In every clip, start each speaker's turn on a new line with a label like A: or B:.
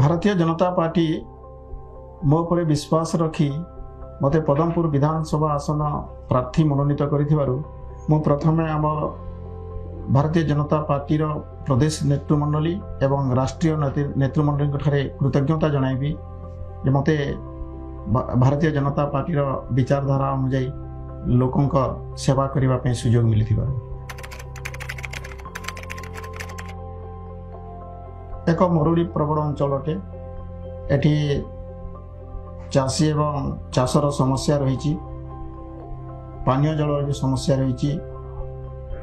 A: Bharatiya Janata party मो पर विश्वास रखी मते पदमपुर विधानसभा आसन प्रार्थी मनोनीत करिथिबारु प्रथमे आम भारतीय जनता पार्टी प्रदेश नेतृमंडली एवं राष्ट्रीय नेतृमंडली ठारे कृतज्ञता जनाइबी जे मते भारतीय जनता पार्टी विचारधारा अनुसार लोकंक सेवा करबा पे सुयोग मिलिथिबारु एक मरुड़ी प्रबल अंचल अटे एठी चाषी एवं चाषर समस्या रही पानीय जल समस्या रही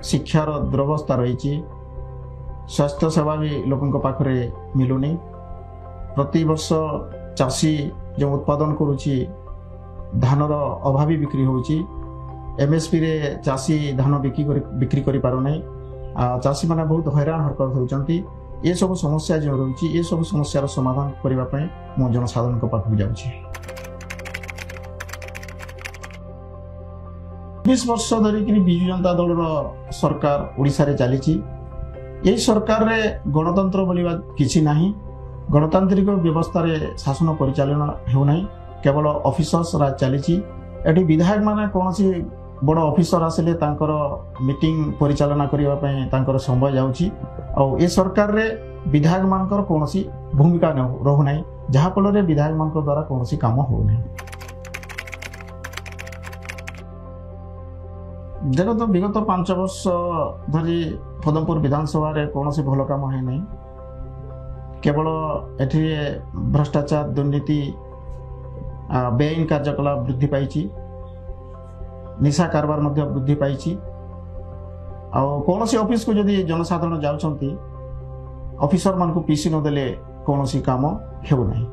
A: शिक्षार दुरवस्था रही स्वास्थ्य सेवा भी लोकों पाखरे मिलुनी प्रति वर्ष चाषी जो उत्पादन करुच्ची धानर अभावी बिक्री होची एमएसपी रे चाषी धान बिक्री करि पारु नै चाषी माने बहुत हैरान हरकत होउचंती ये सब समस्या जो रही ये सब समस्यार समाधान करने मो जनसाधारण पाखक जाऊँगी 20 वर्ष धरिक विजु जनता दल सरकार ओडिशा रे चली यही सरकार रे गणतंत्र बोलिबा किछि नाही गणतांत्रिक व्यवस्था रे शासन परिचालन हेउनाई केवल ऑफिसर्स रा चली एटी विधायक माने कोनसी बड़ ऑफिसर आसिले तांकर मीटिंग परिचालना करिबा पय तांकर समय जाउची और ए सरकार रे विधायक मानकर कोनसी भूमिका न रहु नाही जहा फल रे विधायक मानकर द्वारा कोनसी काम हो नाही जगत विगत 5 वर्ष धरी पदमपुर विधानसभा रे कोनसी भल काम है नहीं केवल एठी भ्रष्टाचार दुर्नीति बेआईन कार्यकलाप वृद्धि पाइची निशा कारबार मध्य वृद्धि पाइची कौन ऑफिस को जदि जनसाधारण जाउछंती ऑफिसर मान को पीसी न देले कौन काम हेउ नहीं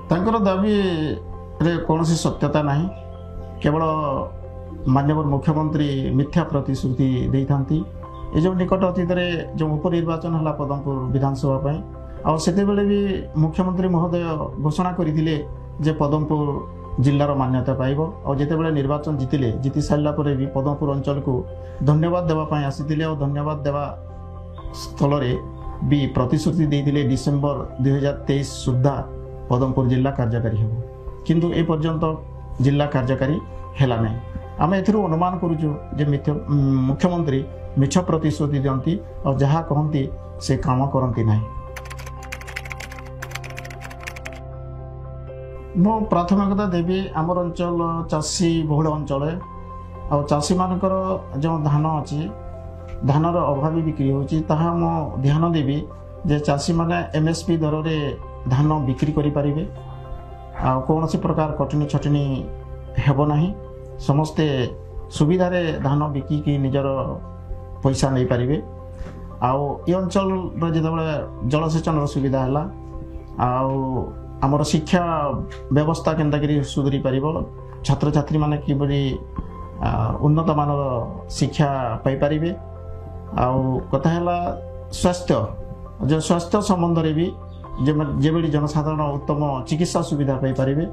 A: तांकर दाबी रे कौन सत्यता नहीं केवल माननीय मुख्यमंत्री मिथ्या प्रतिश्रुति देई थांती ए जो निकट अतीत रे जो उपनिर्वाचन हला पदमपुर विधानसभा पय आ सेते बेले भी मुख्यमंत्री महोदय घोषणा करिथिले जे पदमपुर जिल्लार मान्यता पाइब और जिते बेले निर्वाचन जीति सारा पर भी पदमपुर अंचल को धन्यवाद देवाई आसी और धन्यवाद देवा स्थल भी प्रतिश्रुति देते डिसेम्बर 2023 सुधा पदमपुर जिला कार्यकारी हो किंतु ए पर्यंत जिला कार्यकारी हैला नहीं आम ए अनुमान करुचु जे मुख्यमंत्री मिछ प्रतिश्रुति दियंती और जहाँ कहती से काम करती नहीं मो प्राथमिकता देवी आमर अंचल चाषी बहुल अंचल आ चाषी मानकर जो धान अच्छी धानर अभावी बिक्री होची ताहा मो ध्यान देवी जे चाषी माने एमएसपी दर रे धान बिक्री करि परिबे आ कोनोसी प्रकार कटनी छटनी हेबो नाही समस्ते सुविधा रे धान बिकी कि निजर पैसा नहीं पारिबे आ ए अंचल रे जेतबेले जलसेचन सुविधा हला आ आमर शिक्षा व्यवस्था केनता करी सुधरी पारिबो छात्र छात्री माने किबरी उन्नत मानर शिक्षा पाई पारिबे आ कथा हला स्वास्थ्य जो स्वास्थ्य संबंध रे भी जेबेली जनसाधारण उत्तम चिकित्सा सुविधा पाई पारिबे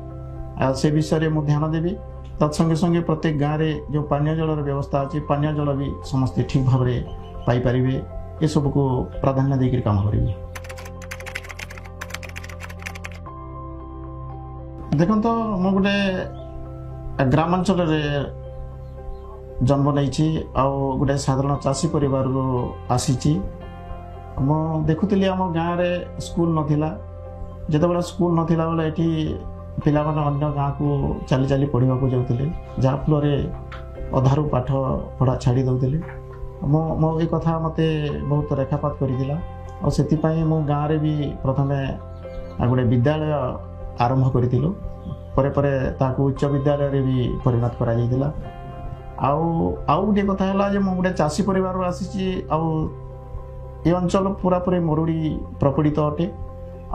A: से विषय रे मु ध्यान देबी तत्संगे संगे प्रत्येक गाँव रे जो पानीय जलर व्यवस्था अछि पानीय जल भी समस्त ठीक भाव रे पाई पारिबे ए सब को प्राधान्य देकर काम करिबे देखो तो मु गोटे ग्रामांचल जन्म नहीं गोटे साधारण चाषी परिवार आसी मु देखुली आम गाँव में स्कूल नाला जिते स्कूल नाला बेले ये पिला अन्य गाँव को चली चली पढ़ा जाते जहाँफल अधारू पाठ पढ़ा छाड़ी दौले मो ये कथा मत बहुत रेखापात करथिला और से मो गाँव में भी प्रथमे गोटे विद्यालय आरंभ करिथिलु परे परे ताकू उच्च विद्यालय रे भी परिणत करा जायतिला आउ गोटे कथा है जे मो गोटे चाषी परिवार आसी ये अंचल पूरा पूरी मरुड़ी प्रपीड़ित अटे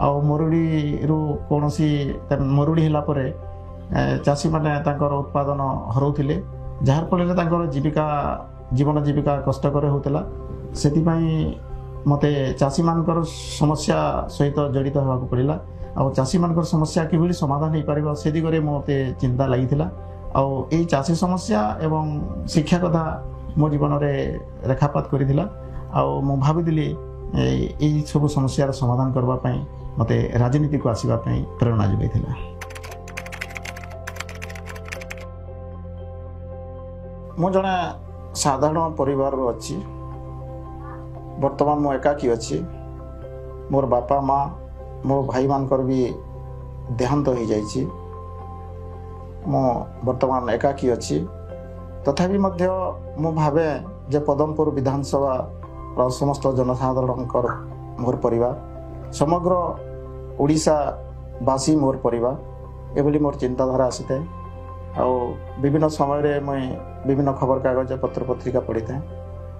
A: आ मरुड़ी रु कौनसी मरुड़ी है चाषी माने तांकर उत्पादन हरौथिले जार फल तांकर जीविका जीवन जीविका कष्टकर होता से मते चाषी मानकर समस्या सहित जड़ित होगा पड़ा आ चाषी मानकर समस्या किभली समाधान हो पार से दिगरे मते चिंता लगी आई चाषी समस्या एवं शिक्षा कथा मो जीवन में रेखापात करथिला आ मु भाविली এই ସବୁ ସମସ୍ୟାର ସମାଧାନ କରିବା ପାଇଁ ମୋତେ ରାଜନୀତିକୁ ଆସିବା ପାଇଁ ପ୍ରେରଣା ଯୋଗାଇଥିଲା। ମୁଁ ଜଣେ ସାଧାରଣ ପରିବାରରୁ ଅଛି। ବର୍ତ୍ତମାନ ମୁଁ ଏକାକୀ ଅଛି। ମୋର ବାପା ମା ମୋ ଭାଇମାନଙ୍କର ବି ଦେହାନ୍ତ ହୋଇଯାଇଛି। ମୁଁ ବର୍ତ୍ତମାନ ଏକାକୀ ଅଛି। ତଥାପି ମଧ୍ୟ ମୁଁ ଭାବେ ଯେ ପଦମପୁର ବିଧାନସଭାର ସମସ୍ତ ଜନସାଧାରଣଙ୍କର ମୋର ପରିବାର, ସମଗ୍ର ଓଡ଼ିଶାବାସୀ ମୋର ପରିବାର, ଏଭଳି ମୋର ଚିନ୍ତାଧାରା ଆସିଥାଏ। ଆଉ ବିଭିନ୍ନ ସମୟରେ ମୁଇଁ ବିଭିନ୍ନ ଖବରକାଗଜ ପତ୍ରପତ୍ରିକା ପଢ଼ିଥାଏ।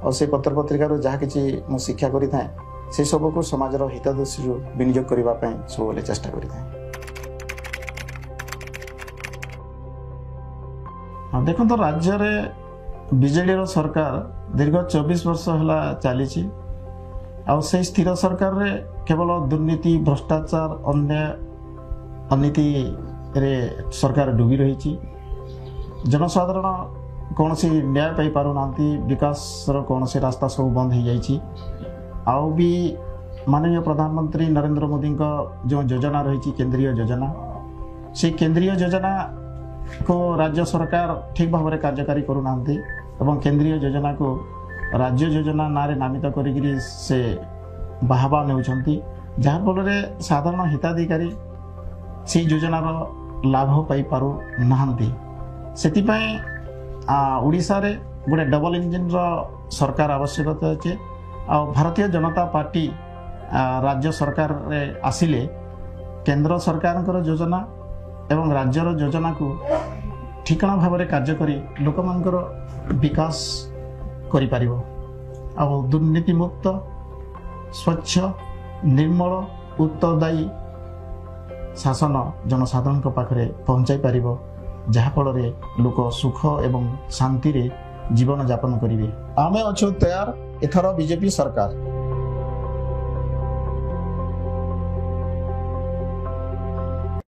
A: ଆଉ ସେ ପତ୍ରପତ୍ରିକାରୁ ଯାହା କିଛି ମୁଁ ଶିକ୍ଷା କରିଥାଏ ସେସବୁକୁ ସମାଜର ହିତ ଦୃଷ୍ଟିରୁ ବିନିଯୋଗ କରିବା ପାଇଁ ସବୁବେଳେ ଚେଷ୍ଟା କରିଥାଏ। ଦେଖନ୍ତୁ, ରାଜ୍ୟରେ ବିଜେଡ଼ିର ସରକାର ଦୀର୍ଘ 24 ବର୍ଷ ହେଲା ଚାଲିଛି। ଆଉ ସେଇ ସ୍ଥିର ସରକାରରେ କେବଳ ଦୁର୍ନୀତି, ଭ୍ରଷ୍ଟାଚାର, ଅନ୍ୟାୟ, ଅନୀତିରେ ସରକାର ଡୁବି ରହିଛି। ଜନସାଧାରଣ କୌଣସି ନ୍ୟାୟ ପାଇପାରୁନାହାନ୍ତି। ବିକାଶର କୌଣସି ରାସ୍ତା ସବୁ ବନ୍ଦ ହୋଇଯାଇଛି। ଆଉ ବି ମାନନୀୟ ପ୍ରଧାନମନ୍ତ୍ରୀ ନରେନ୍ଦ୍ର ମୋଦିଙ୍କ ଯେଉଁ ଯୋଜନା ରହିଛି, କେନ୍ଦ୍ରୀୟ ଯୋଜନା, ସେଇ କେନ୍ଦ୍ରୀୟ ଯୋଜନାକୁ ରାଜ୍ୟ ସରକାର ଠିକ୍ ଭାବରେ କାର୍ଯ୍ୟକାରୀ କରୁନାହାନ୍ତି ଏବଂ କେନ୍ଦ୍ରୀୟ ଯୋଜନାକୁ ରାଜ୍ୟ ଯୋଜନା ନାଁରେ ନାମିତ କରିକିରି ସେ ବାହାବା ନେଉଛନ୍ତି, ଯାହାଫଳରେ ସାଧାରଣ ହିତାଧିକାରୀ ସେଇ ଯୋଜନାର ଲାଭ ପାଇପାରୁନାହାନ୍ତି। ସେଥିପାଇଁ ଓଡ଼ିଶାରେ ଗୋଟେ ଡବଲ ଇଞ୍ଜିନ୍ର ସରକାର ଆବଶ୍ୟକତା ଅଛି। ଆଉ ଭାରତୀୟ ଜନତା ପାର୍ଟି ରାଜ୍ୟ ସରକାରରେ ଆସିଲେ କେନ୍ଦ୍ର ସରକାରଙ୍କର ଯୋଜନା ଏବଂ ରାଜ୍ୟର ଯୋଜନାକୁ ଠିକଣା ଭାବରେ କାର୍ଯ୍ୟ କରି ଲୋକମାନଙ୍କର ବିକାଶ କରିପାରିବ। ଆଉ ଦୁର୍ନୀତିମୁକ୍ତ, ସ୍ୱଚ୍ଛ, ନିର୍ମଳ, ଉତ୍ତରଦାୟୀ ଶାସନ ଜନସାଧାରଣଙ୍କ ପାଖରେ ପହଞ୍ଚାଇ ପାରିବ, ଯାହାଫଳରେ ଲୋକ ସୁଖ ଏବଂ ଶାନ୍ତିରେ ଜୀବନ ଯାପନ କରିବେ। ଆମେ ଅଛୁ ତୟାର, ଏଥର ବିଜେପି ସରକାର।